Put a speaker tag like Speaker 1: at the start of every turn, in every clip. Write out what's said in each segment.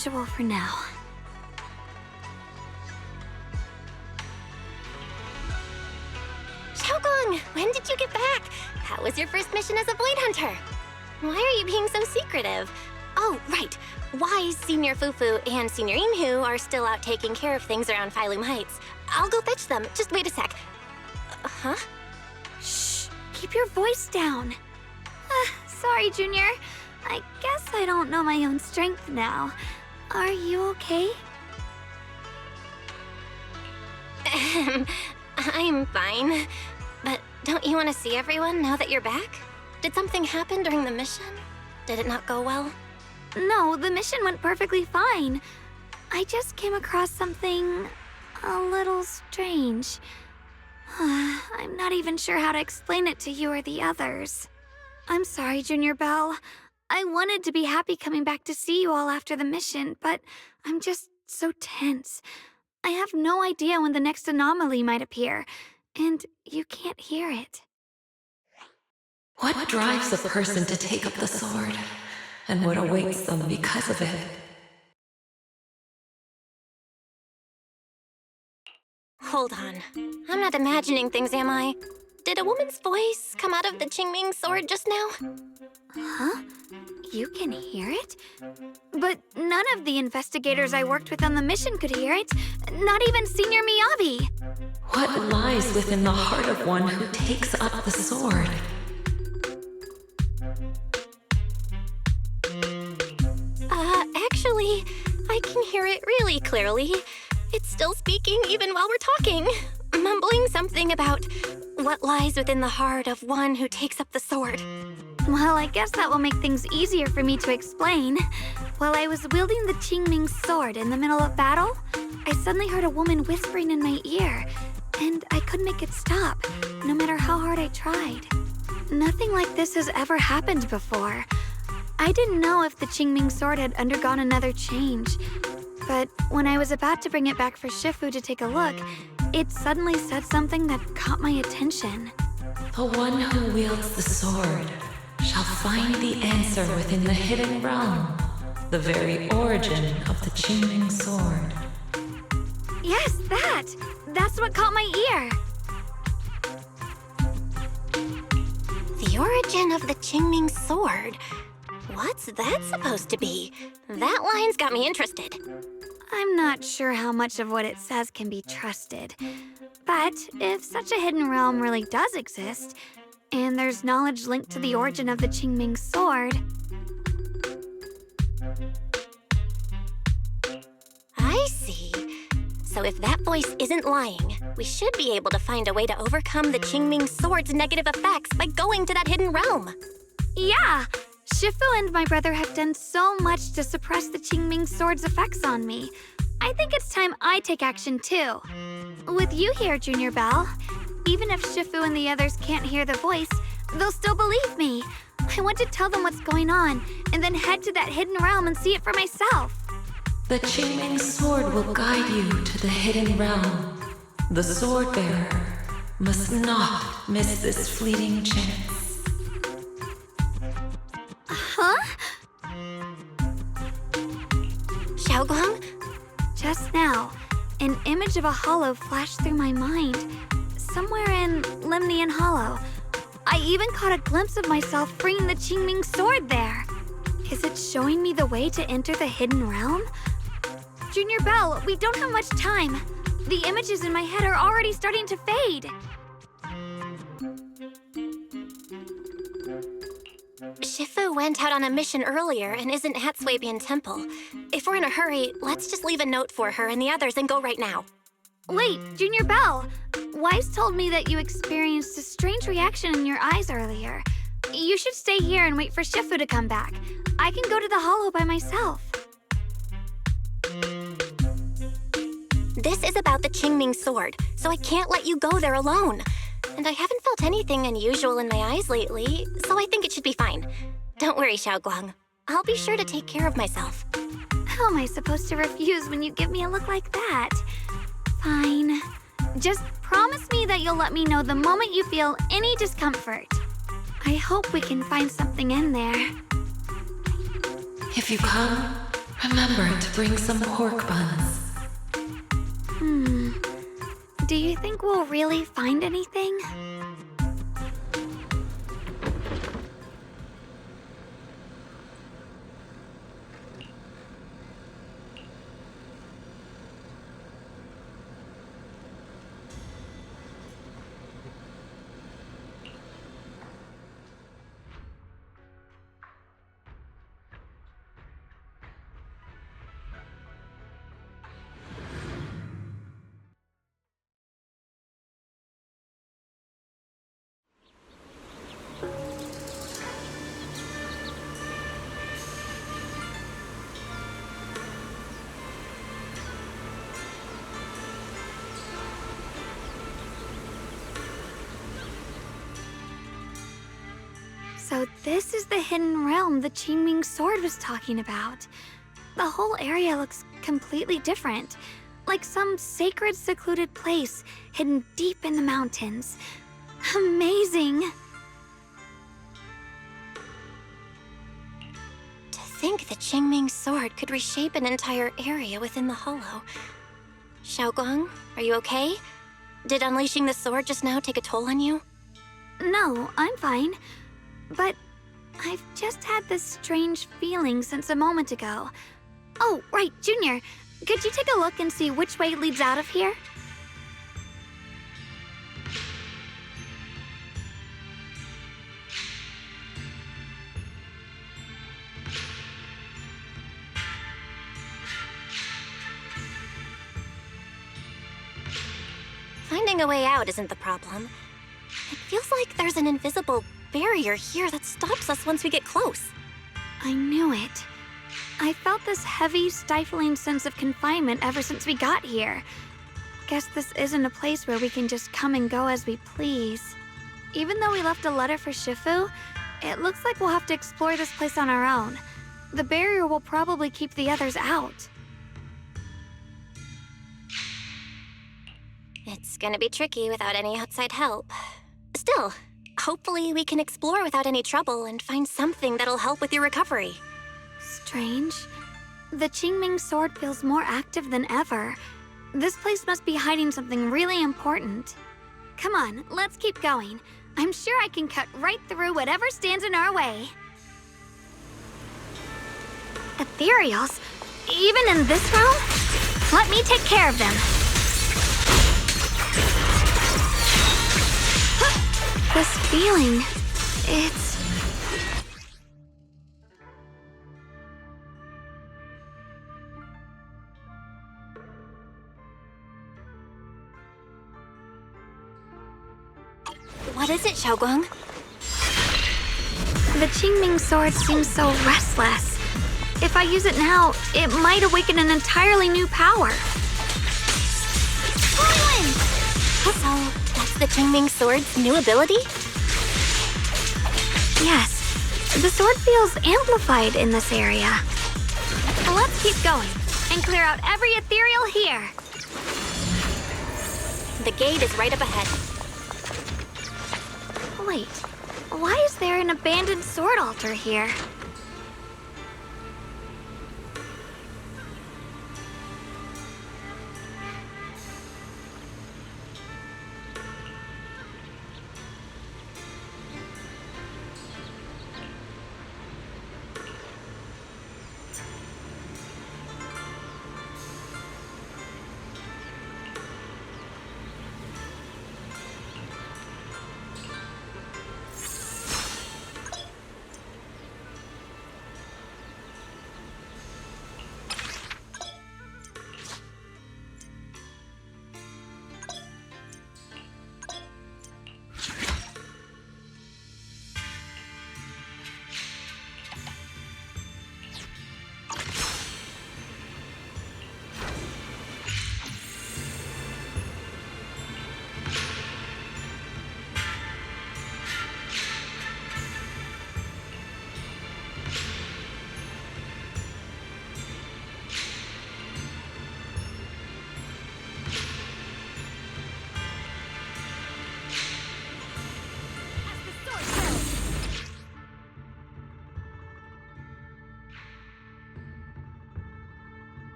Speaker 1: usual for now.
Speaker 2: Shunguang, when did you get back? How was your first mission as a blade hunter? Why are you being so secretive? Oh, right. Wise Senior Fufu and Senior Inhu are still out taking care of things around Phylum Heights. I'll go fetch them. Just wait a sec. Huh?
Speaker 1: Shh, keep your voice down. Sorry, Junior. I guess I don't know my own strength now. Are you okay?
Speaker 2: I'm fine. But don't you want to see everyone now that you're back? Did something happen during the mission? Did it not go well?
Speaker 1: No, the mission went perfectly fine. I just came across something a little strange. I'm not even sure how to explain it to you or the others. I'm sorry, Junior Belle. I wanted to be happy coming back to see you all after the mission, but I'm just so tense. I have no idea when the next anomaly might appear, and you can't hear it.
Speaker 3: What drives a person to take up the sword, and what awaits them because of it?
Speaker 2: Hold on. I'm not imagining things, am I? Did a woman's voice come out of the Qingming sword just now?
Speaker 1: Huh? You can hear it? But none of the investigators I worked with on the mission could hear it. Not even Senior Miyabi.
Speaker 3: What lies within the heart of one who takes up the sword?
Speaker 2: Actually, I can hear it really clearly. It's still speaking even while we're talking, mumbling something about what lies within the heart of one who takes up the sword.
Speaker 1: Well, I guess that will make things easier for me to explain. While I was wielding the Qingming sword in the middle of battle, I suddenly heard a woman whispering in my ear, and I couldn't make it stop, no matter how hard I tried. Nothing like this has ever happened before. I didn't know if the Qingming sword had undergone another change, but when I was about to bring it back for Shifu to take a look, it suddenly said something that caught my attention.
Speaker 3: The one who wields the sword shall find the answer within the hidden realm, the very origin of the Qingming sword.
Speaker 1: Yes, that's what caught my ear.
Speaker 2: The origin of the Qingming sword. What's that supposed to be? That line's got me interested.
Speaker 1: I'm not sure how much of what it says can be trusted. But if such a hidden realm really does exist, and there's knowledge linked to the origin of the Qingming sword...
Speaker 2: I see. So if that voice isn't lying, we should be able to find a way to overcome the Qingming sword's negative effects by going to that hidden realm.
Speaker 1: Yeah! Shifu and my brother have done so much to suppress the Qingming sword's effects on me. I think it's time I take action too. With you here, Junior Belle, even if Shifu and the others can't hear the voice, they'll still believe me. I want to tell them what's going on, and then head to that hidden realm and see it for myself.
Speaker 3: The Qingming sword will guide you to the hidden realm. The sword bearer must not miss this fleeting chance.
Speaker 1: Huh?
Speaker 2: Shunguang?
Speaker 1: Just now, an image of a hollow flashed through my mind. Somewhere in Limnian Hollow. I even caught a glimpse of myself freeing the Qingming sword there. Is it showing me the way to enter the hidden realm? Junior Belle, we don't have much time. The images in my head are already starting to fade.
Speaker 2: Shifu went out on a mission earlier and isn't at Swabian Temple. If we're in a hurry, let's just leave a note for her and the others and go right now.
Speaker 1: Wait, Junior Belle. Wise told me that you experienced a strange reaction in your eyes earlier. You should stay here and wait for Shifu to come back. I can go to the hollow by myself.
Speaker 2: This is about the Qingming sword, so I can't let you go there alone. And I haven't felt anything unusual in my eyes lately, so I think it should be fine. Don't worry, Shunguang. I'll be sure to take care of myself.
Speaker 1: How am I supposed to refuse when you give me a look like that? Fine. Just promise me that you'll let me know the moment you feel any discomfort. I hope we can find something in there.
Speaker 3: If you come, Remember to bring some pork buns.
Speaker 1: Do you think we'll really find anything? So this is the hidden realm the Qingming sword was talking about. The whole area looks completely different, like some sacred, secluded place hidden deep in the mountains. Amazing!
Speaker 2: To think the Qingming sword could reshape an entire area within the hollow. Shunguang, are you okay? Did unleashing the sword just now take a toll on you?
Speaker 1: No, I'm fine. But I've just had this strange feeling since a moment ago. Oh, right, Junior. Could you take a look and see which way leads out of here?
Speaker 2: Finding a way out isn't the problem. It feels like there's an invisible barrier here that stops us once we get close.
Speaker 1: I knew it. I felt this heavy, stifling sense of confinement ever since we got here. Guess this isn't a place where we can just come and go as we please. Even though we left a letter for Shifu, it looks like we'll have to explore this place on our own. The barrier will probably keep the others out.
Speaker 2: It's gonna be tricky without any outside help. Still, hopefully we can explore without any trouble and find something that'll help with your recovery.
Speaker 1: Strange. The Qingming sword feels more active than ever. This place must be hiding something really important. Come on, let's keep going. I'm sure I can cut right through whatever stands in our way. Ethereals? Even in this realm? Let me take care of them. This feeling, it's...
Speaker 2: What is it, Shunguang?
Speaker 1: The Qingming sword seems so restless. If I use it now, it might awaken an entirely new power. Whirlwind!
Speaker 2: So, that's the Qingming sword's new ability?
Speaker 1: Yes, the sword feels amplified in this area. Let's keep going and clear out every ethereal here.
Speaker 2: The gate is right up ahead.
Speaker 1: Wait, why is there an abandoned sword altar here?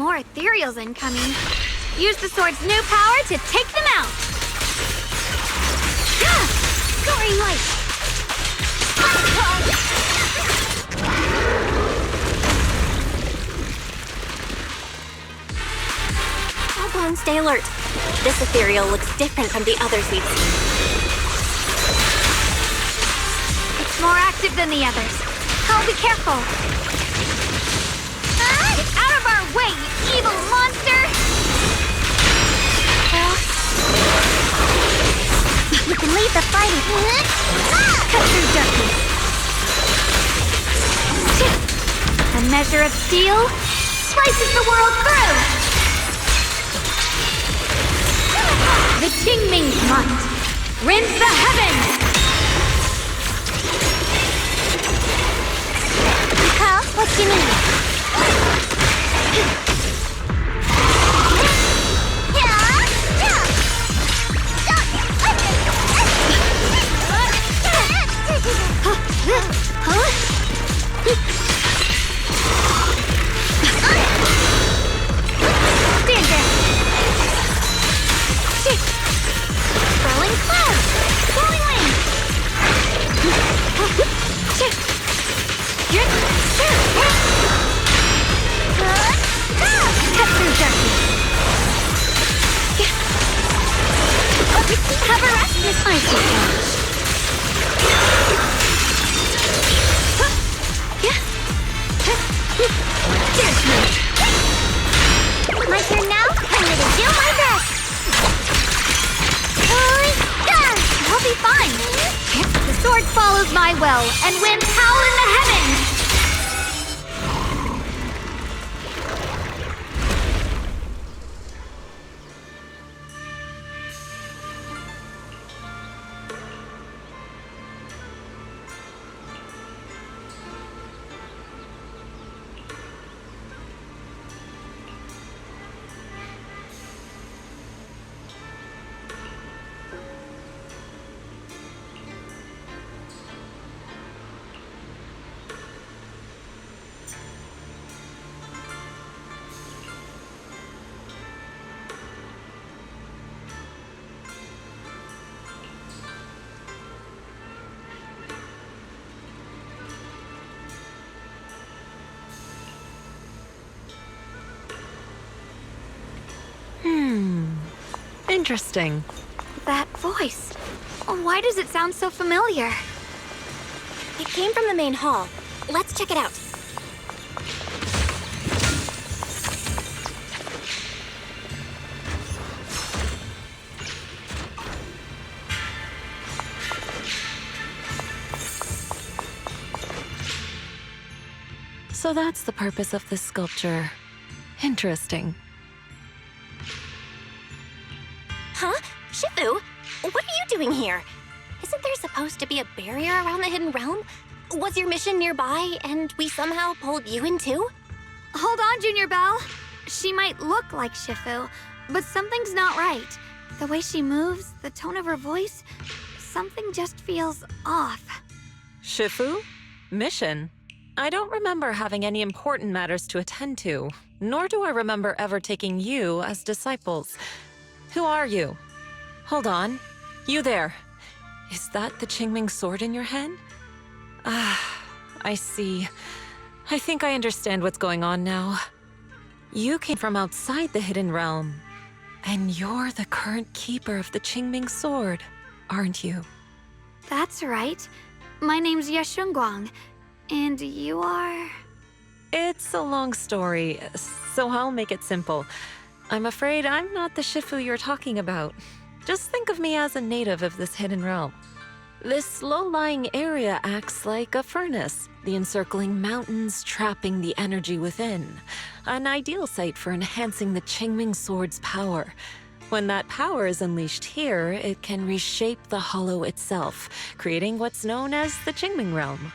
Speaker 1: More ethereals incoming. Use the sword's new power to take them out!
Speaker 2: Soaring light! Shunguang, stay alert. This ethereal looks different from the others we've seen.
Speaker 1: It's more active than the others. I'll be careful. Get out of our way, you evil monster!
Speaker 2: Well, you can leave the fighting.
Speaker 1: Cut through darkness. A measure of steel slices the world through! The Qingming's might rends the heavens!
Speaker 2: Huh? What do you mean?
Speaker 1: Stand down!
Speaker 2: Swirling cloud! Flowing wind!
Speaker 1: Cut through darkness!
Speaker 2: Have a rest, Miss Icy My turn now? I'm gonna do my best!
Speaker 1: I'll be fine! The sword follows my will, and winds howl in the heavens!
Speaker 3: Interesting.
Speaker 1: That voice. Why does it sound so familiar?
Speaker 2: It came from the main hall. Let's check it out.
Speaker 3: So that's the purpose of this sculpture. Interesting.
Speaker 2: Huh? Shifu? What are you doing here? Isn't there supposed to be a barrier around the hidden realm? Was your mission nearby and we somehow pulled you in too?
Speaker 1: Hold on, Junior Belle. She might look like Shifu, but something's not right. The way she moves, the tone of her voice, something just feels off.
Speaker 3: Shifu? Mission? I don't remember having any important matters to attend to, nor do I remember ever taking you as disciples. Who are you? Hold on. You there. Is that the Qingming sword in your hand? Ah, I see. I think I understand what's going on now. You came from outside the hidden realm, and you're the current keeper of the Qingming sword, aren't you?
Speaker 1: That's right. My name's Shunguang, and you are...
Speaker 3: It's a long story, so I'll make it simple. I'm afraid I'm not the Shifu you're talking about. Just think of me as a native of this hidden realm. This low-lying area acts like a furnace, the encircling mountains trapping the energy within. An ideal site for enhancing the Qingming sword's power. When that power is unleashed here, it can reshape the hollow itself, creating what's known as the Qingming realm.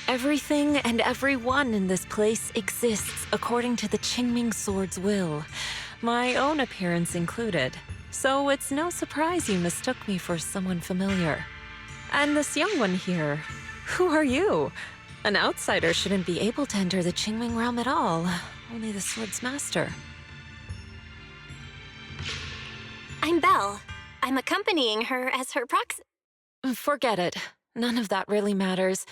Speaker 3: Everything and everyone in this place exists according to the Qingming sword's will, my own appearance included. So it's no surprise you mistook me for someone familiar. And this young one here, who are you? An outsider shouldn't be able to enter the Qingming realm at all. only the sword's master.
Speaker 2: I'm Belle. I'm accompanying her as her proxy.
Speaker 3: Forget it. None of that really matters.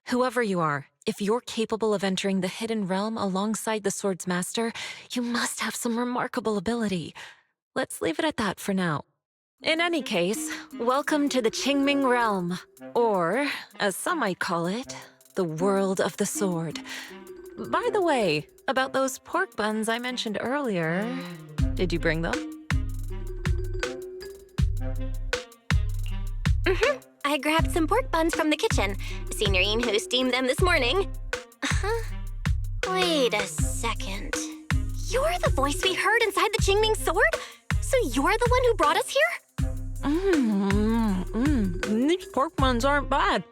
Speaker 3: Whoever you are, if you're capable of entering the hidden realm alongside the sword's master, you must have some remarkable ability. Let's leave it at that for now. In any case, welcome to the Qingming realm, or, as some might call it, the world of the sword. By the way, about those pork buns I mentioned earlier, did you bring them?
Speaker 2: I grabbed some pork buns from the kitchen. Senior Inhu steamed them this morning. Wait a second. You're the voice we heard inside the Qingming sword? So you're the one who brought us here?
Speaker 3: These pork buns aren't bad.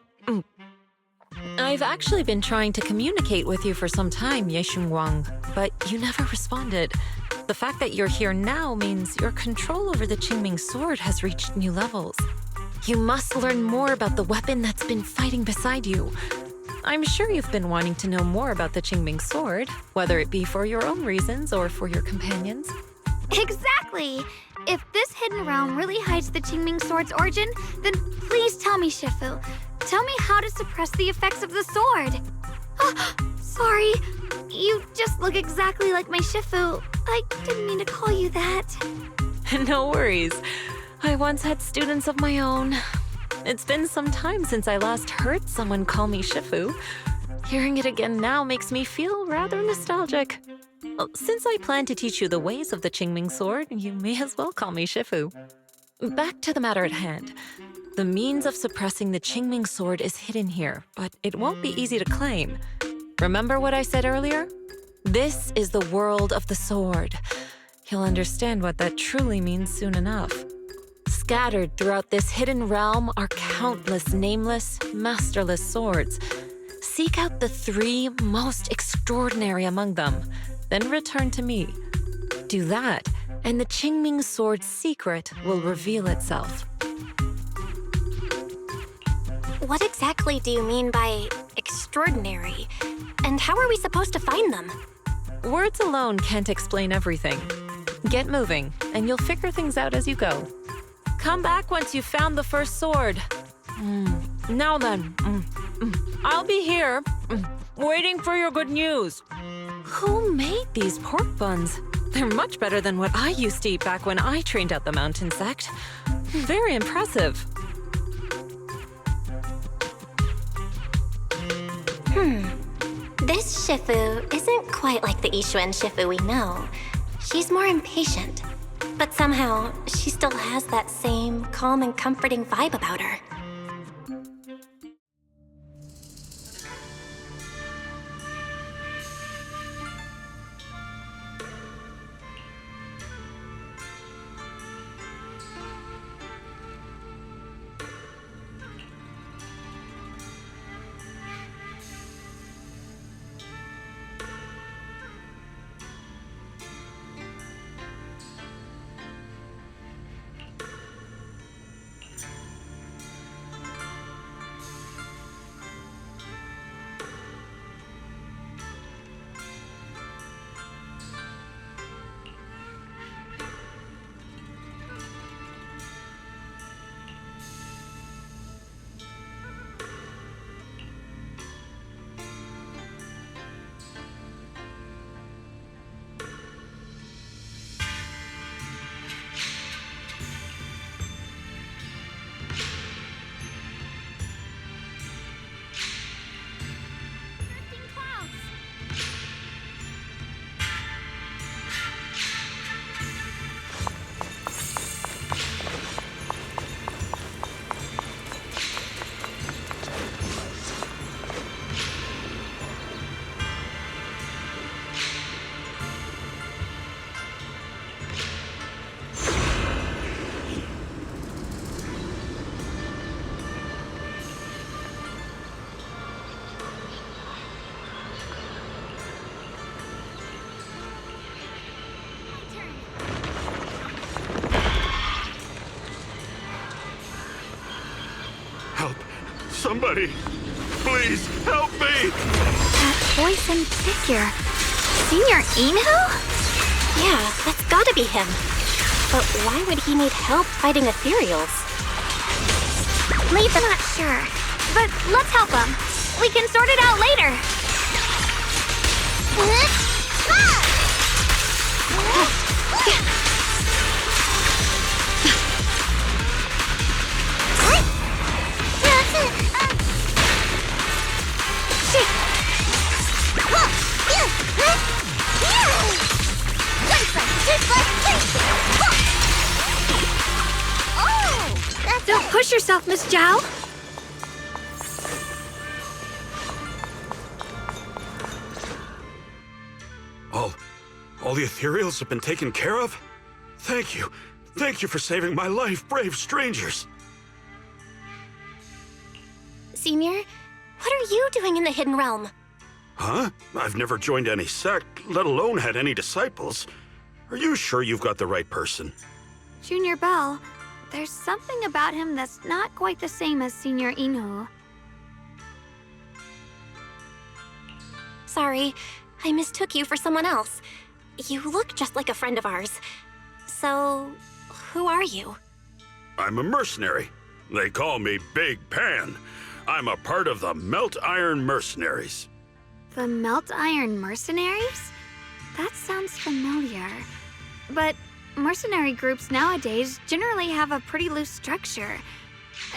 Speaker 3: I've actually been trying to communicate with you for some time, Shunguang, but you never responded. The fact that you're here now means your control over the Qingming sword has reached new levels. You must learn more about the weapon that's been fighting beside you. I'm sure you've been wanting to know more about the Qingming sword, whether it be for your own reasons or for your companions.
Speaker 1: Exactly! If this hidden realm really hides the Qingming sword's origin, then please tell me, Shifu. Tell me how to suppress the effects of the sword. Oh, sorry. You just look exactly like my Shifu. I didn't mean to call you that.
Speaker 3: No worries. I once had students of my own. It's been some time since I last heard someone call me Shifu. Hearing it again now makes me feel rather nostalgic. Well, since I plan to teach you the ways of the Qingming sword, you may as well call me Shifu. Back to the matter at hand. The means of suppressing the Qingming sword is hidden here, but it won't be easy to claim. Remember what I said earlier? This is the world of the sword. You'll understand what that truly means soon enough. Scattered throughout this hidden realm are countless nameless, masterless swords. Seek out the 3 most extraordinary among them, then return to me. Do that, and the Qingming sword's secret will reveal itself.
Speaker 2: What exactly do you mean by extraordinary? And how are we supposed to find them?
Speaker 3: Words alone can't explain everything. Get moving, and you'll figure things out as you go. Come back once you've found the first sword. Now then, I'll be here, waiting for your good news. Who made these pork buns? They're much better than what I used to eat back when I trained at the mountain sect. Very impressive.
Speaker 2: This Shifu isn't quite like the yixuan Shifu we know. She's more impatient. But somehow, she still has that same calm and comforting vibe about her.
Speaker 4: Somebody, please help me!
Speaker 1: That voice and figure. Senior Inhu?
Speaker 2: Yeah, that's gotta be him. But why would he need help fighting ethereals?
Speaker 1: Leave them. Not sure, but let's help him. We can sort it out later. Don't push yourself, Miss Zhao.
Speaker 4: All the ethereals have been taken care of? Thank you. Thank you for saving my life, brave strangers.
Speaker 2: Senior, what are you doing in the Hidden Realm?
Speaker 4: Huh? I've never joined any sect, let alone had any disciples. Are you sure you've got the right person?
Speaker 1: Junior Bell, there's something about him that's not quite the same as Senior Inhu.
Speaker 2: Sorry, I mistook you for someone else. You look just like a friend of ours. So, who are you?
Speaker 4: I'm a mercenary. They call me Big Pan. I'm a part of the Melt Iron Mercenaries.
Speaker 1: The Melt Iron Mercenaries? That sounds familiar. But mercenary groups nowadays generally have a pretty loose structure.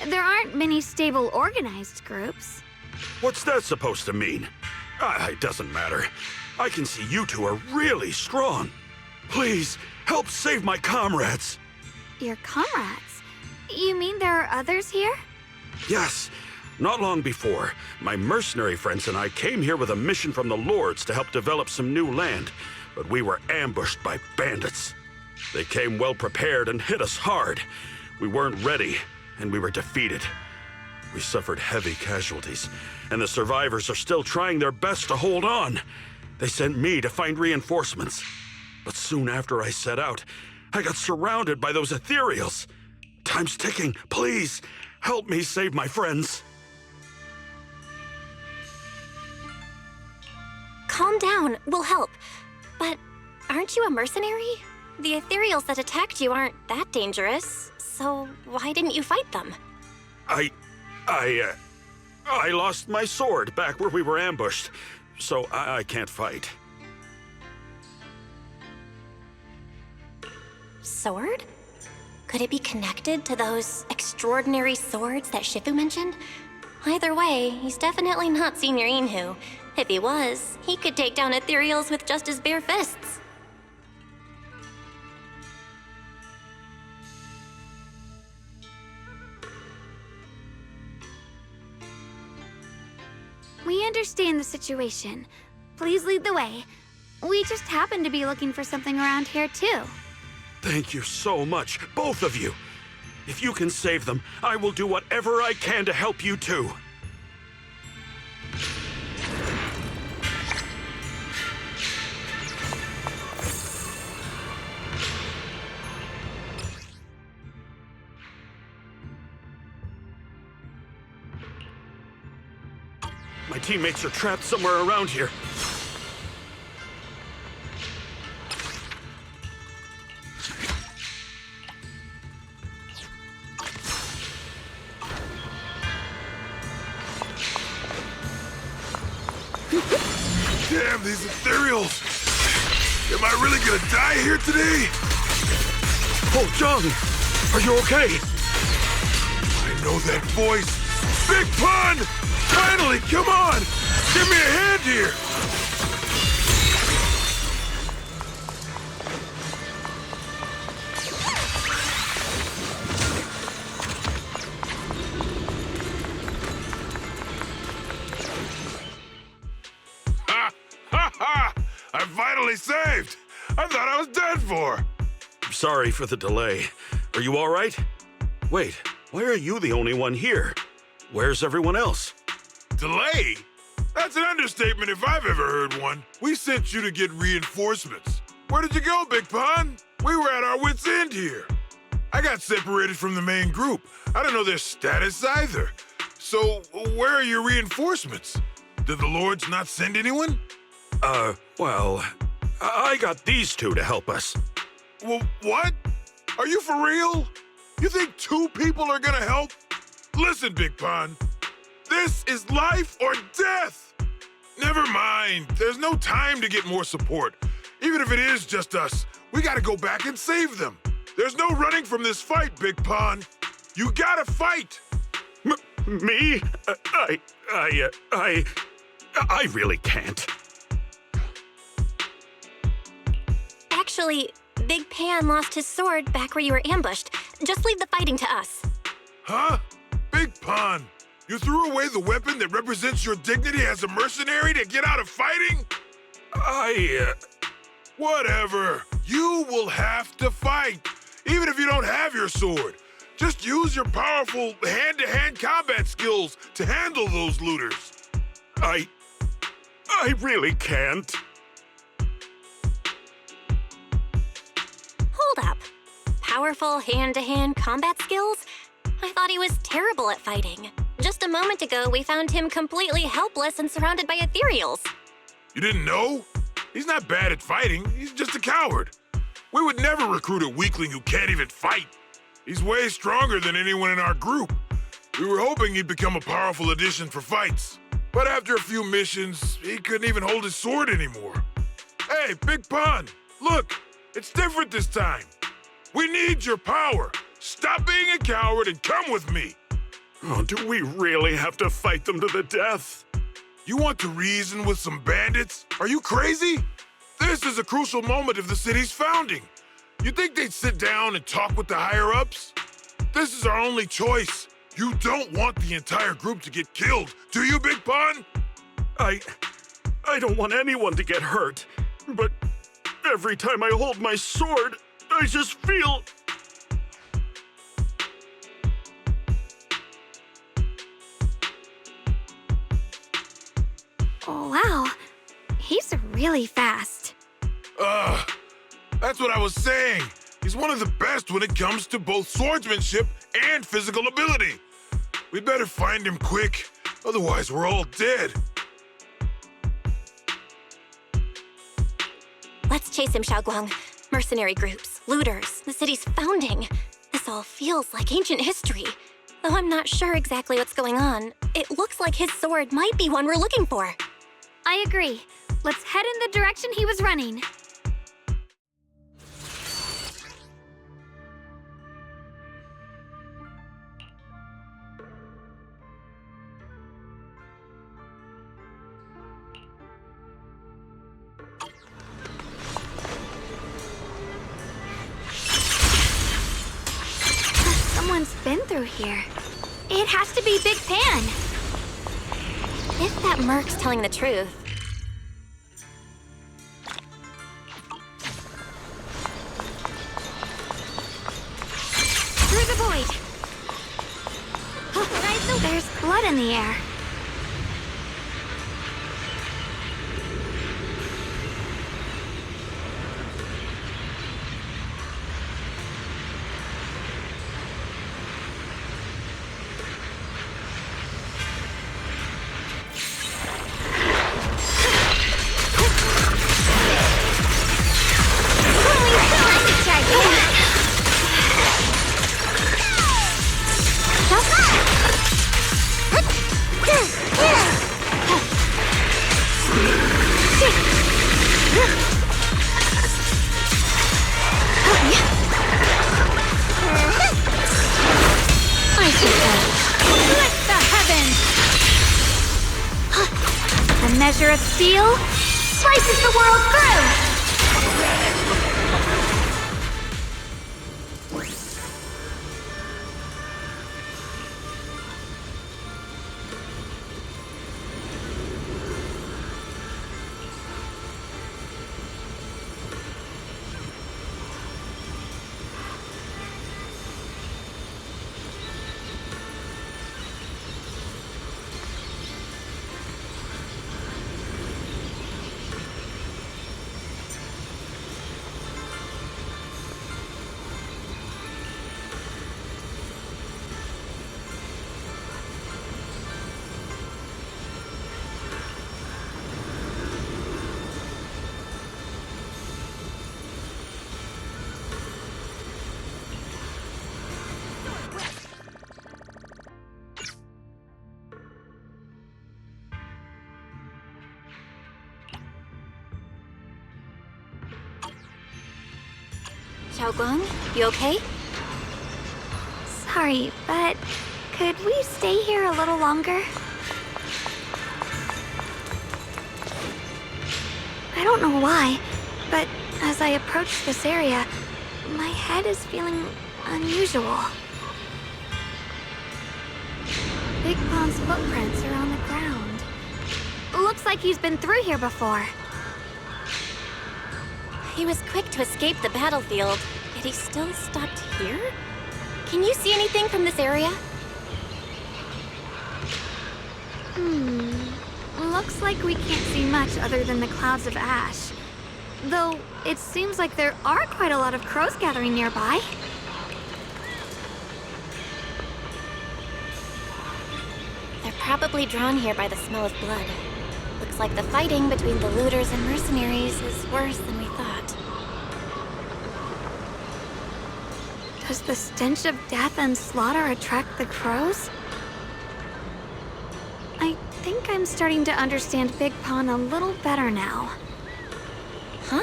Speaker 1: There aren't many stable, organized groups.
Speaker 4: What's that supposed to mean? It doesn't matter. I can see you two are really strong. Please, help save my comrades.
Speaker 1: Your comrades? You mean there are others here?
Speaker 4: Yes. Not long before, my mercenary friends and I came here with a mission from the Lords to help develop some new land, but we were ambushed by bandits. They came well prepared and hit us hard. We weren't ready, and we were defeated. We suffered heavy casualties, and the survivors are still trying their best to hold on. They sent me to find reinforcements. But soon after I set out, I got surrounded by those ethereals. Time's ticking. Please, help me save my friends.
Speaker 2: Calm down, we'll help. But aren't you a mercenary? The ethereals that attacked you aren't that dangerous, so why didn't you fight them?
Speaker 4: I lost my sword back where we were ambushed, so I can't fight.
Speaker 2: Sword? Could it be connected to those extraordinary swords that Shifu mentioned? Either way, he's definitely not Senior Inhu. If he was, he could take down ethereals with just his bare fists.
Speaker 1: We understand the situation. Please lead the way. We just happen to be looking for something around here, too.
Speaker 4: Thank you so much, both of you. If you can save them, I will do whatever I can to help you too. My teammates are trapped somewhere around here.
Speaker 5: Damn, these ethereals! Am I really gonna die here today?
Speaker 4: Oh, Jung! Are you okay?
Speaker 5: I know that voice! Big Pun! Finally, come on! Give me a hand here! I'm finally saved! I thought I was dead for!
Speaker 4: Sorry for the delay. Are you all right? Wait, why are you the only one here? Where's everyone else?
Speaker 5: Delay? That's an understatement if I've ever heard one. We sent you to get reinforcements. Where did you go, Big Pun? We were at our wits' end here. I got separated from the main group. I don't know their status either. So, where are your reinforcements? Did the Lords not send anyone?
Speaker 4: Well, I got these two to help us.
Speaker 5: What? Are you for real? You think 2 people are gonna help? Listen, Big Pun. This is life or death. Never mind. There's no time to get more support. Even if it is just us, we gotta go back and save them. There's no running from this fight, Big Pun. You gotta fight.
Speaker 4: Me? I really can't.
Speaker 2: Actually, Big Pan lost his sword back where you were ambushed. Just leave the fighting to us.
Speaker 5: Huh? Big Pun, you threw away the weapon that represents your dignity as a mercenary to get out of fighting? Whatever. You will have to fight, even if you don't have your sword. Just use your powerful hand-to-hand combat skills to handle those looters.
Speaker 4: I really can't.
Speaker 2: Hold up. Powerful hand-to-hand combat skills? I thought he was terrible at fighting. Just a moment ago, we found him completely helpless and surrounded by ethereals.
Speaker 5: You didn't know? He's not bad at fighting. He's just a coward. We would never recruit a weakling who can't even fight. He's way stronger than anyone in our group. We were hoping he'd become a powerful addition for fights. But after a few missions, he couldn't even hold his sword anymore. Hey, Big Pun, look, it's different this time. We need your power. Stop being a coward and come with me.
Speaker 4: Oh, do we really have to fight them to the death?
Speaker 5: You want to reason with some bandits? Are you crazy? This is a crucial moment of the city's founding. You think they'd sit down and talk with the higher-ups? This is our only choice. You don't want the entire group to get killed, do you, Big Pun?
Speaker 4: I don't want anyone to get hurt, but every time I hold my sword, I just feel...
Speaker 1: Wow, he's really fast.
Speaker 5: That's what I was saying. He's one of the best when it comes to both swordsmanship and physical ability. We better find him quick, otherwise we're all dead.
Speaker 2: Let's chase him, Shunguang. Mercenary groups, looters, the city's founding. This all feels like ancient history. Though I'm not sure exactly what's going on, it looks like his sword might be one we're looking for.
Speaker 1: I agree. Let's head in the direction he was running. Someone's been through here. It has to be Big Pan.
Speaker 2: If that merc's telling the truth.
Speaker 1: Through the void. There's blood in the air. The measure of steel slices the world through!
Speaker 2: Xiaoguang, you okay?
Speaker 1: Sorry, but could we stay here a little longer? I don't know why, but as I approach this area, my head is feeling unusual. Big Pond's footprints are on the ground. Looks like he's been through here before.
Speaker 2: He was quick to escape the battlefield, yet he still stopped here? Can you see anything from this area?
Speaker 1: Looks like we can't see much other than the clouds of ash. Though, it seems like there are quite a lot of crows gathering nearby.
Speaker 2: They're probably drawn here by the smell of blood. Looks like the fighting between the looters and mercenaries is worse than we thought.
Speaker 1: Does the stench of death and slaughter attract the crows? I think I'm starting to understand Big Pond a little better now.
Speaker 2: Huh?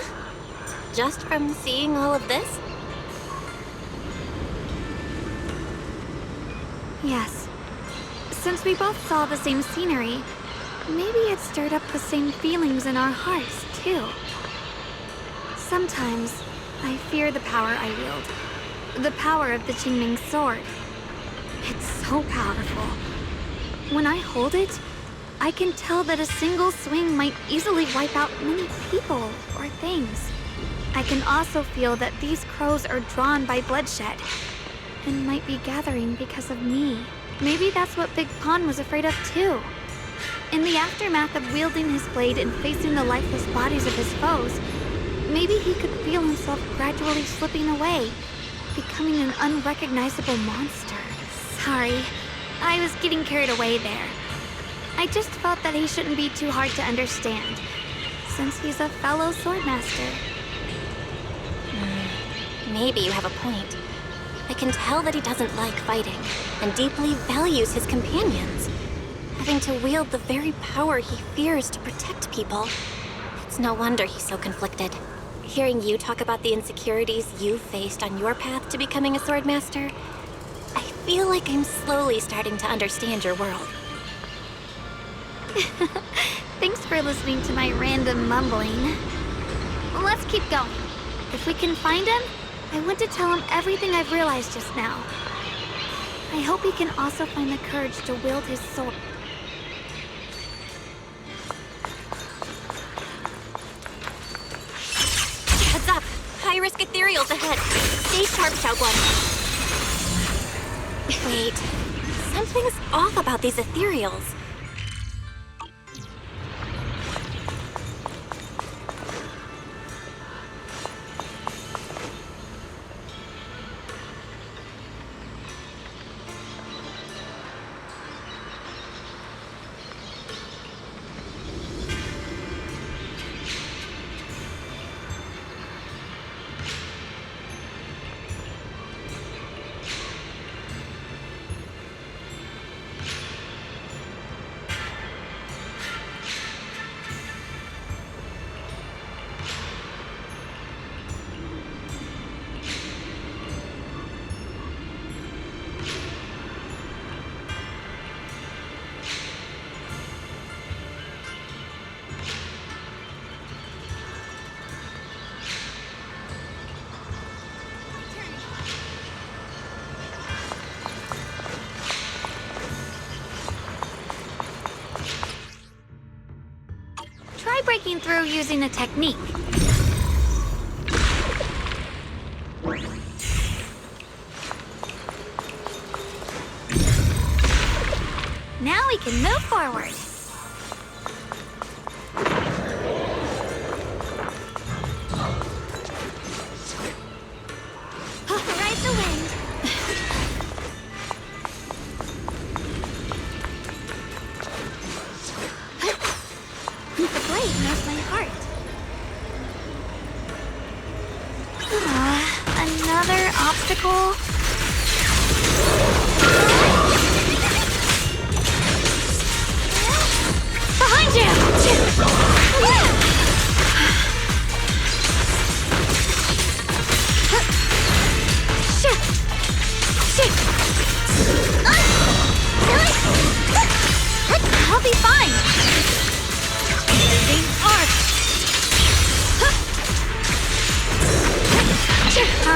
Speaker 2: Just from seeing all of this?
Speaker 1: Yes. Since we both saw the same scenery, maybe it stirred up the same feelings in our hearts, too. Sometimes, I fear the power I wield. The power of the Qingming sword. It's so powerful. When I hold it, I can tell that a single swing might easily wipe out many people or things. I can also feel that these crows are drawn by bloodshed and might be gathering because of me. Maybe that's what Big Pond was afraid of too. In the aftermath of wielding his blade and facing the lifeless bodies of his foes, maybe he could feel himself gradually slipping away, becoming an unrecognizable monster. Sorry, I was getting carried away there. I just felt that he shouldn't be too hard to understand, since he's a fellow swordmaster.
Speaker 2: Maybe you have a point. I can tell that he doesn't like fighting, and deeply values his companions. Having to wield the very power he fears to protect people. It's no wonder he's so conflicted. Hearing you talk about the insecurities you faced on your path to becoming a swordmaster, I feel like I'm slowly starting to understand your world.
Speaker 1: Thanks for listening to my random mumbling. Let's keep going. If we can find him, I want to tell him everything I've realized just now. I hope he can also find the courage to wield his sword.
Speaker 2: Heads up! High-risk ethereals ahead. Stay sharp, Xiaoguang. Wait, something's off about these ethereals.
Speaker 1: Try breaking through using a technique. Now we can move forward. Ride the wind. The blade knows my heart. Another obstacle? Behind you!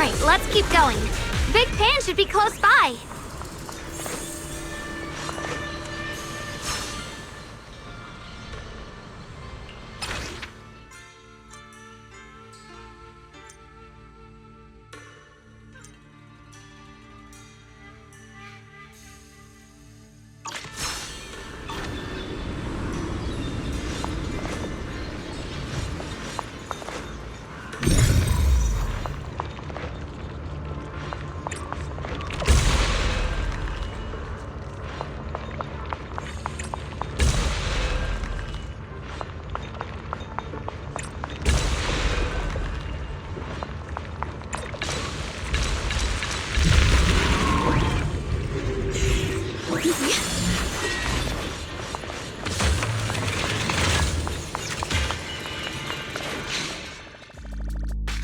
Speaker 1: Alright, let's keep going. Big Pan should be close by.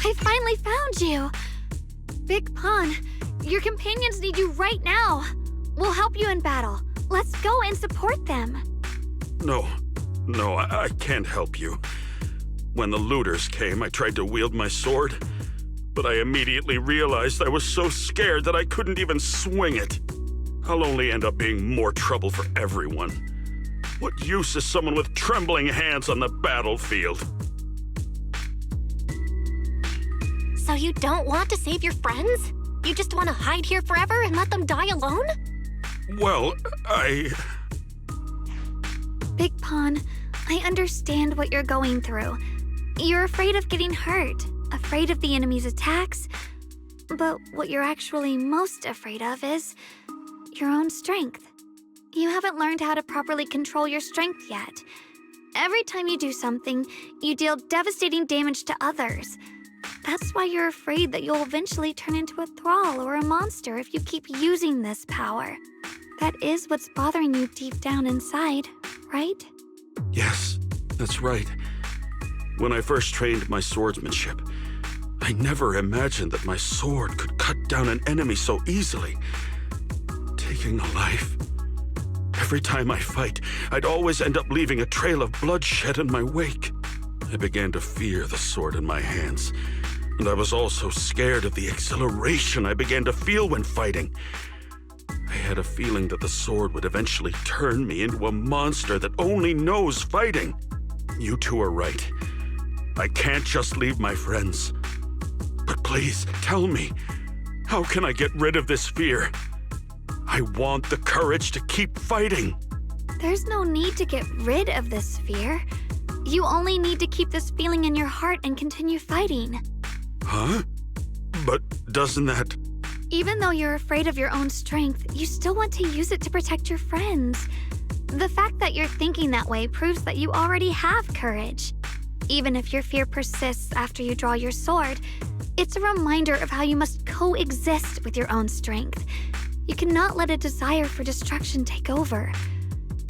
Speaker 1: I finally found you! Big Pon, your companions need you right now. We'll help you in battle. Let's go and support them.
Speaker 4: No, I can't help you. When the looters came, I tried to wield my sword, but I immediately realized I was so scared that I couldn't even swing it. I'll only end up being more trouble for everyone. What use is someone with trembling hands on the battlefield?
Speaker 2: So you don't want to save your friends? You just want to hide here forever and let them die alone?
Speaker 4: Well,
Speaker 1: Big Pon, I understand what you're going through. You're afraid of getting hurt, afraid of the enemy's attacks, but what you're actually most afraid of is your own strength. You haven't learned how to properly control your strength yet. Every time you do something, you deal devastating damage to others. That's why you're afraid that you'll eventually turn into a thrall or a monster if you keep using this power. That is what's bothering you deep down inside, right?
Speaker 4: yes, that's right. When I first trained my swordsmanship, I never imagined that my sword could cut down an enemy so easily, taking a life. Every time I fight, I'd always end up leaving a trail of bloodshed in my wake. I began to fear the sword in my hands, and I was also scared of the exhilaration I began to feel when fighting. I had a feeling that the sword would eventually turn me into a monster that only knows fighting. You two are right. I can't just leave my friends. But please, tell me, how can I get rid of this fear? I want the courage to keep fighting.
Speaker 1: There's no need to get rid of this fear. You only need to keep this feeling in your heart and continue fighting.
Speaker 4: Huh? But doesn't that...
Speaker 1: Even though you're afraid of your own strength, you still want to use it to protect your friends. The fact that you're thinking that way proves that you already have courage. Even if your fear persists after you draw your sword, it's a reminder of how you must coexist with your own strength. You cannot let a desire for destruction take over.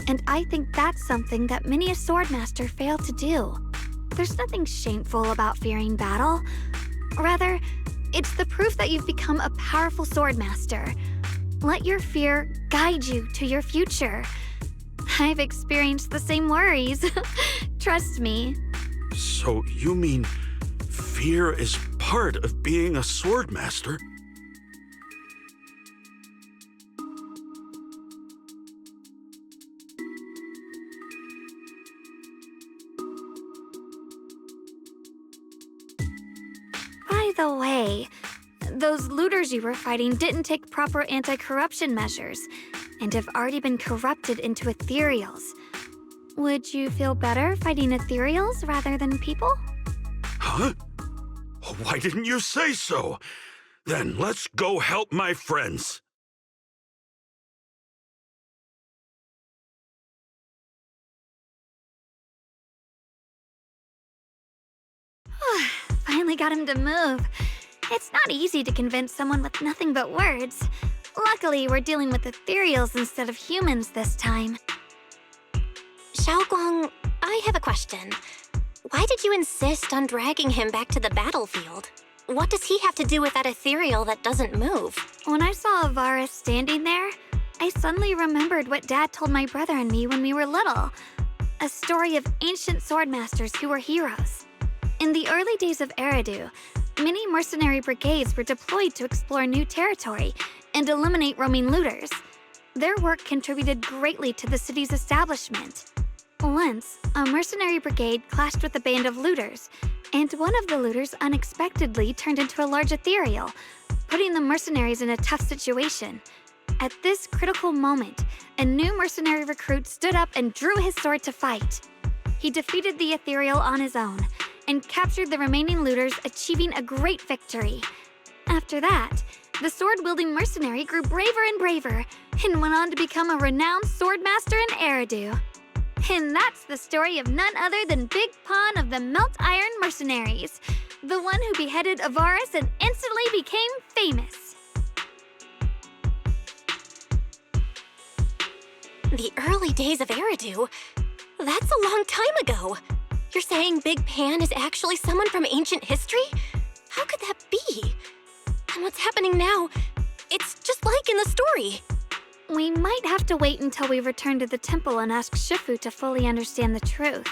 Speaker 1: And I think that's something that many a swordmaster fail to do. There's nothing shameful about fearing battle. Rather, it's the proof that you've become a powerful swordmaster. Let your fear guide you to your future. I've experienced the same worries. Trust me.
Speaker 4: So you mean fear is part of being a swordmaster?
Speaker 1: By the way, those looters you were fighting didn't take proper anti-corruption measures and have already been corrupted into ethereals. Would you feel better fighting ethereals rather than people?
Speaker 4: Huh? Why didn't you say so? Then let's go help my friends.
Speaker 1: Finally got him to move. It's not easy to convince someone with nothing but words. Luckily, we're dealing with ethereals instead of humans this time.
Speaker 2: Shunguang, I have a question. Why did you insist on dragging him back to the battlefield? What does he have to do with that ethereal that doesn't move?
Speaker 1: When I saw Avaris standing there, I suddenly remembered what Dad told my brother and me when we were little. A story of ancient swordmasters who were heroes. In the early days of Eridu, many mercenary brigades were deployed to explore new territory and eliminate roaming looters. Their work contributed greatly to the city's establishment. Once, a mercenary brigade clashed with a band of looters, and one of the looters unexpectedly turned into a large ethereal, putting the mercenaries in a tough situation. At this critical moment, a new mercenary recruit stood up and drew his sword to fight. He defeated the ethereal on his own and captured the remaining looters, achieving a great victory. After that, the sword-wielding mercenary grew braver and braver and went on to become a renowned swordmaster in Eridu. And that's the story of none other than Big Pon of the Melt Iron Mercenaries, the one who beheaded Avaris and instantly became famous.
Speaker 2: The early days of Eridu? That's a long time ago. You're saying Big Pan is actually someone from ancient history? How could that be? And what's happening now? It's just like in the story.
Speaker 1: We might have to wait until we return to the temple and ask Shifu to fully understand the truth.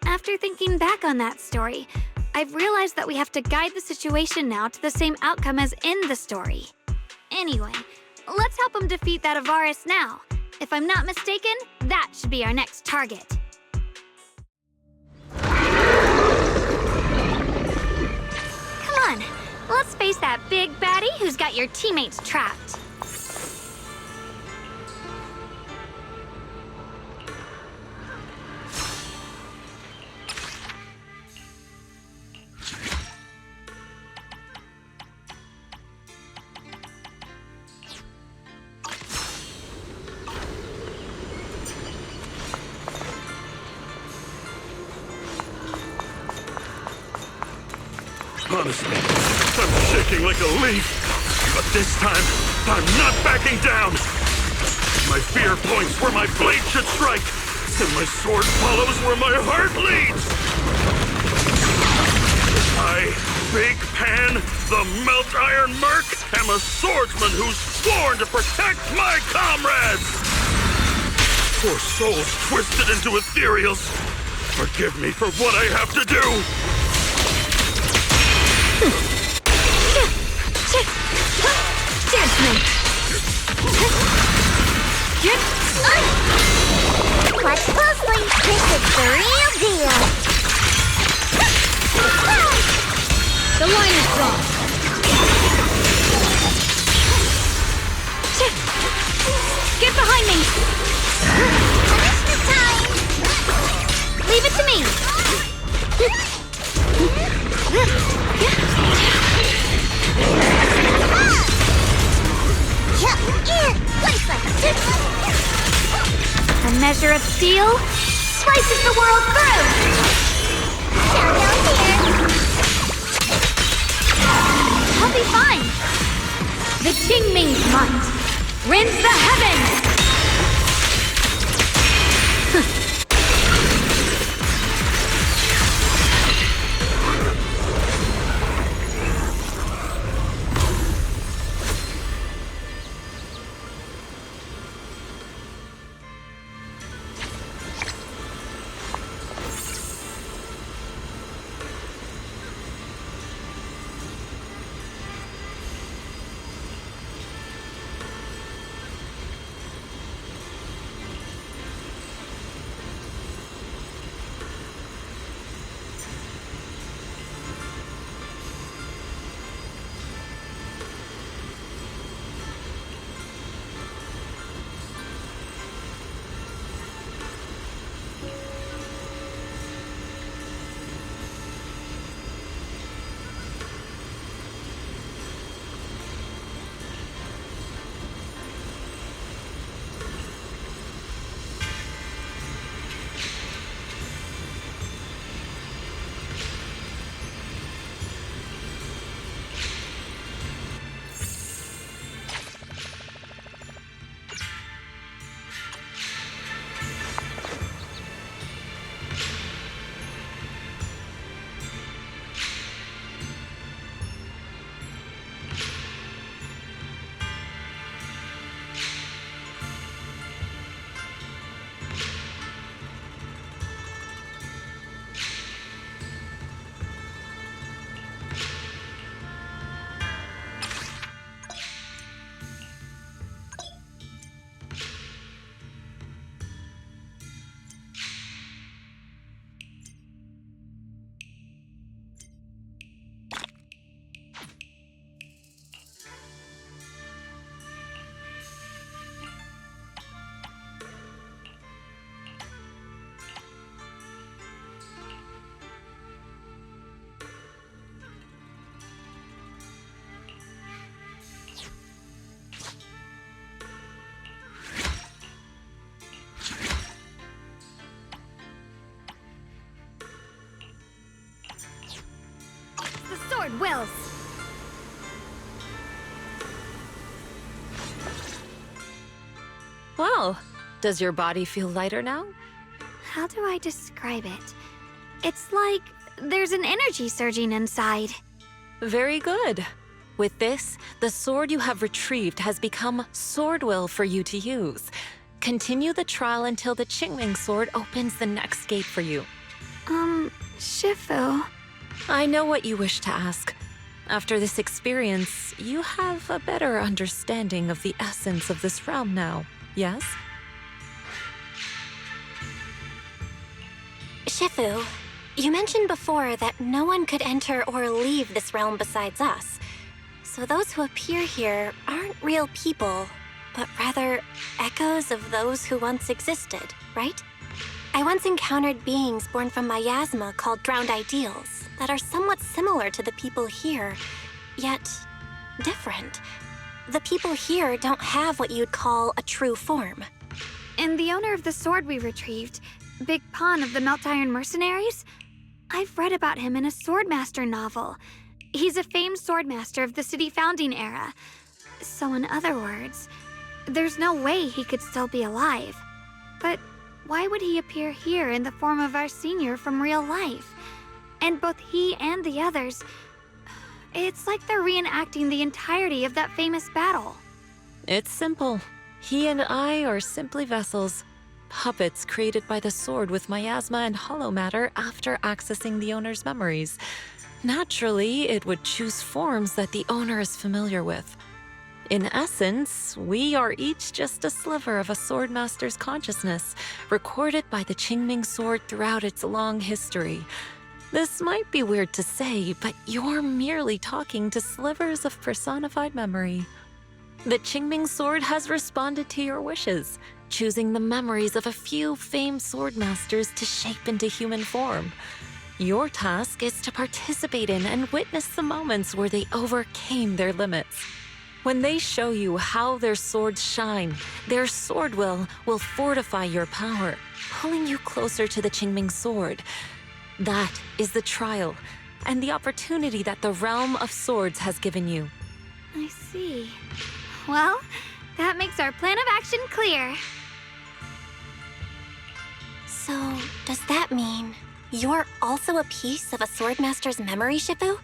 Speaker 1: After thinking back on that story, I've realized that we have to guide the situation now to the same outcome as in the story. Anyway, let's help him defeat that Avaris now. If I'm not mistaken, that should be our next target. Come on, let's face that big baddie who's got your teammates trapped.
Speaker 4: Honestly, I'm shaking like a leaf. But this time, I'm not backing down. My fear points where my blade should strike, and my sword follows where my heart leads. I, Big Pan, the Melt Iron Merc, am a swordsman who's sworn to protect my comrades. Poor souls twisted into ethereals. Forgive me for what I have to do.
Speaker 1: Judgment!
Speaker 2: Watch closely. This is the real deal.
Speaker 1: The line is drawn. Get behind me!
Speaker 2: Punishment time.
Speaker 1: Leave it to me! A measure of steel slices the world through!
Speaker 2: Down here.
Speaker 1: I'll be fine! The Qingming's might rends the heavens! wills.
Speaker 3: Well, does your body feel lighter now?
Speaker 1: How do I describe it? It's like there's an energy surging inside.
Speaker 3: Very good. With this, the sword you have retrieved has become sword will for you to use. Continue the trial until the Qingming sword opens the next gate for you.
Speaker 1: Shifu.
Speaker 3: I know what you wish to ask. After this experience, you have a better understanding of the essence of this realm now, yes?
Speaker 2: Shifu, you mentioned before that no one could enter or leave this realm besides us. So those who appear here aren't real people, but rather echoes of those who once existed, right? I once encountered beings born from miasma called drowned ideals that are somewhat similar to the people here, yet different. The people here don't have what you'd call a true form.
Speaker 1: And the owner of the sword we retrieved, Big Pon of the Melt Iron Mercenaries? I've read about him in a Swordmaster novel. He's a famed swordmaster of the city founding era. So in other words, there's no way he could still be alive. But why would he appear here in the form of our senior from real life? And both he and the others, it's like they're reenacting the entirety of that famous battle.
Speaker 3: It's simple. He and I are simply vessels. Puppets created by the sword with miasma and hollow matter after accessing the owner's memories. Naturally, it would choose forms that the owner is familiar with. In essence, we are each just a sliver of a swordmaster's consciousness, recorded by the Qingming sword throughout its long history. This might be weird to say, but you're merely talking to slivers of personified memory. The Qingming sword has responded to your wishes, choosing the memories of a few famed swordmasters to shape into human form. Your task is to participate in and witness the moments where they overcame their limits. When they show you how their swords shine, their sword will fortify your power, pulling you closer to the Qingming sword. That is the trial and the opportunity that the realm of swords has given you.
Speaker 1: I see. Well, that makes our plan of action clear.
Speaker 2: So, does that mean you're also a piece of a swordmaster's memory, Shifu?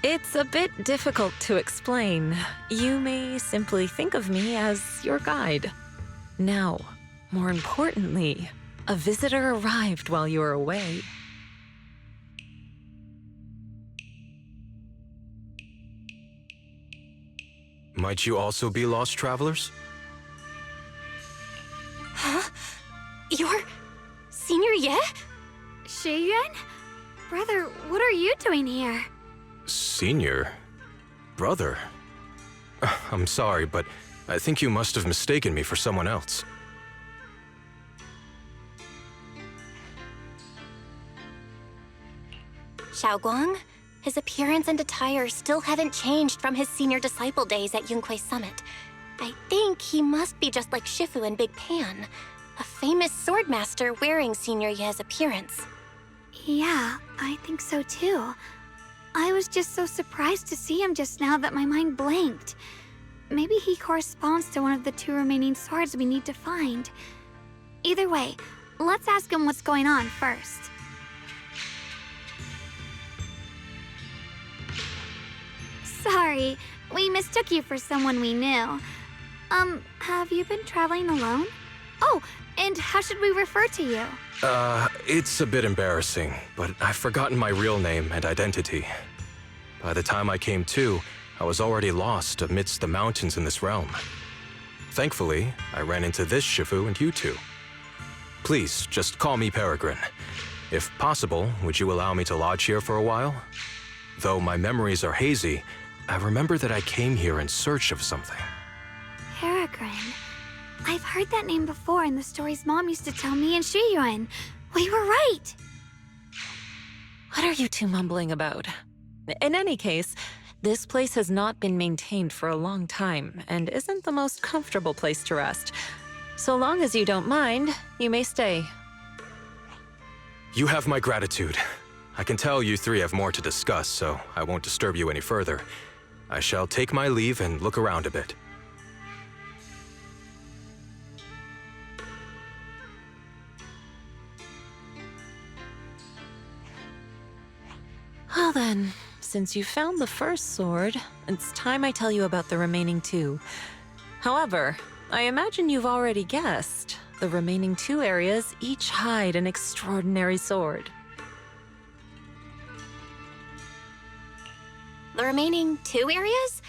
Speaker 3: It's a bit difficult to explain. You may simply think of me as your guide. Now, more importantly, a visitor arrived while you were away.
Speaker 6: Might you also be lost travelers?
Speaker 2: Huh? You're Senior Ye?
Speaker 1: Shiyuan? Brother, what are you doing here?
Speaker 6: Senior? Brother? I'm sorry, but I think you must have mistaken me for someone else.
Speaker 2: Shunguang? His appearance and attire still haven't changed from his senior disciple days at Yunquei Summit. I think he must be just like Shifu and Big Pan, a famous swordmaster wearing Senior Ye's appearance.
Speaker 1: Yeah, I think so too. I was just so surprised to see him just now that my mind blanked. Maybe he corresponds to one of the two remaining swords we need to find. Either way, let's ask him what's going on first. Sorry, we mistook you for someone we knew. Have you been traveling alone? Oh, and how should we refer to you?
Speaker 6: It's a bit embarrassing, but I've forgotten my real name and identity. By the time I came to, I was already lost amidst the mountains in this realm. Thankfully, I ran into this Shifu and you two. Please, just call me Peregrine. If possible, would you allow me to lodge here for a while? Though my memories are hazy, I remember that I came here in search of something.
Speaker 1: Peregrine. I've heard that name before in the stories Mom used to tell me and Shiyuan. We were right!
Speaker 3: What are you two mumbling about? In any case, this place has not been maintained for a long time and isn't the most comfortable place to rest. So long as you don't mind, you may stay.
Speaker 6: You have my gratitude. I can tell you three have more to discuss, so I won't disturb you any further. I shall take my leave and look around a bit.
Speaker 3: Well then, since you found the first sword, it's time I tell you about the remaining two. However, I imagine you've already guessed. The remaining two areas each hide an extraordinary sword.
Speaker 2: The remaining 2 areas?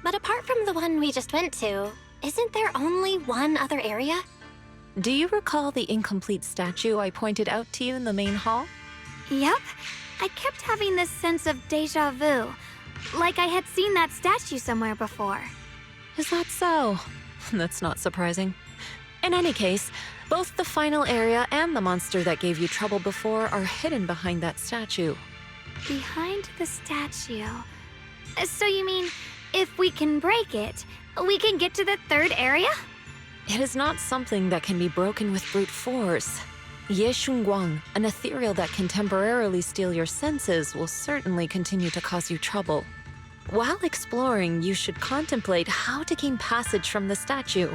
Speaker 2: But apart from the one we just went to, isn't there only one other area?
Speaker 3: Do you recall the incomplete statue I pointed out to you in the main hall?
Speaker 1: Yep. I kept having this sense of deja vu. Like I had seen that statue somewhere before.
Speaker 3: Is that so? That's not surprising. In any case, both the final area and the monster that gave you trouble before are hidden behind that statue.
Speaker 1: Behind the statue. So you mean, if we can break it, we can get to the third area?
Speaker 3: It is not something that can be broken with brute force. Shunguang, an ethereal that can temporarily steal your senses, will certainly continue to cause you trouble. While exploring, you should contemplate how to gain passage from the statue.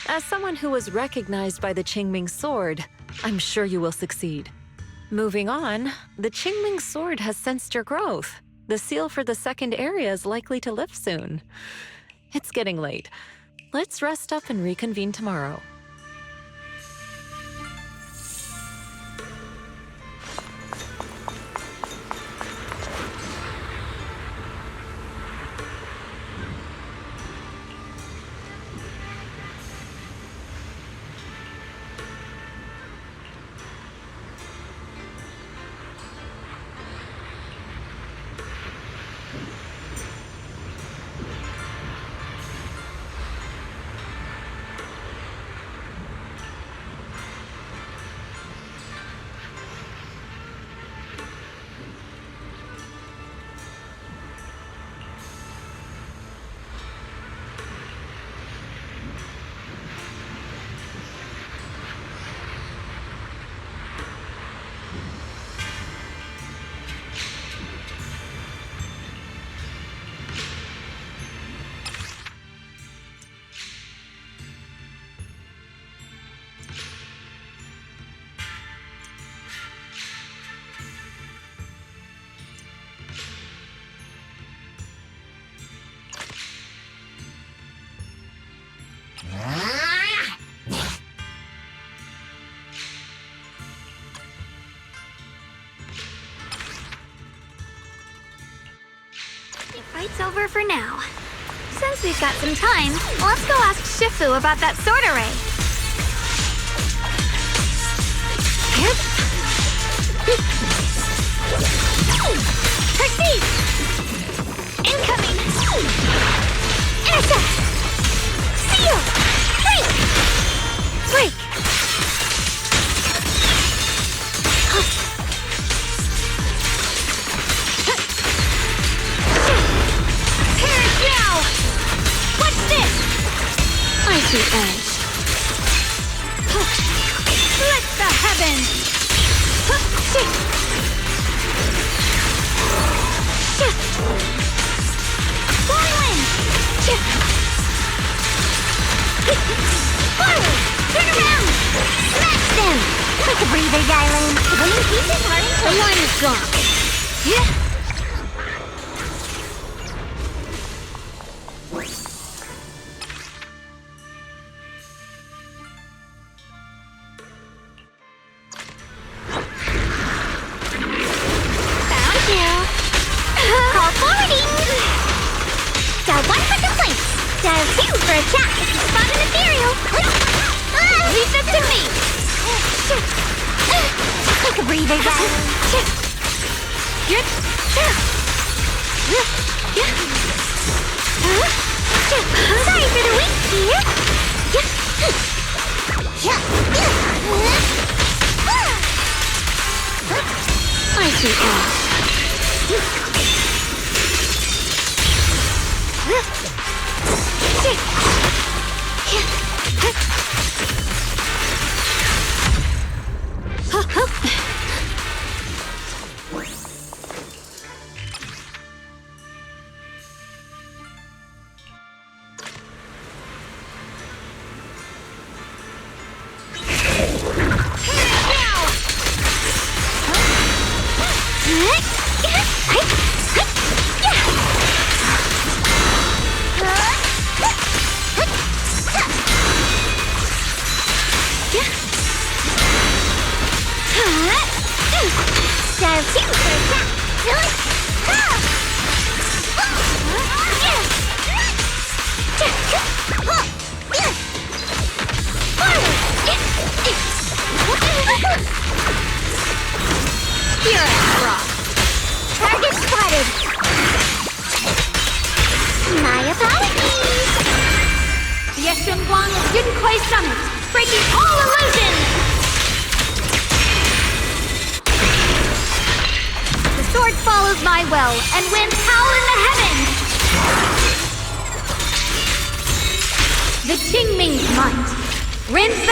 Speaker 3: As someone who was recognized by the Qingming sword, I'm sure you will succeed. Moving on, the Qingming sword has sensed your growth. The seal for the second area is likely to lift soon. It's getting late. Let's rest up and reconvene tomorrow.
Speaker 1: Fight's over for now. Since we've got some time, let's go ask Shifu about that sword array. Proceed! Incoming! Intercept! Seal! Break! Break! Icy edge. Split the heavens. Whirlwind. Forward. Turn around. Smash them. Take a breather, darling. When you keep it hard, the line is gone. Yeah. Dial 2 for a chat if you spot an ethereal. Leave that to me. Take a breather, darling. Sorry for the weak, dear. Icy edge. Shunguang of Yunkoi Summit, breaking all illusions! The sword follows my will, and winds howl in the heavens! The Qingming's might. Rinse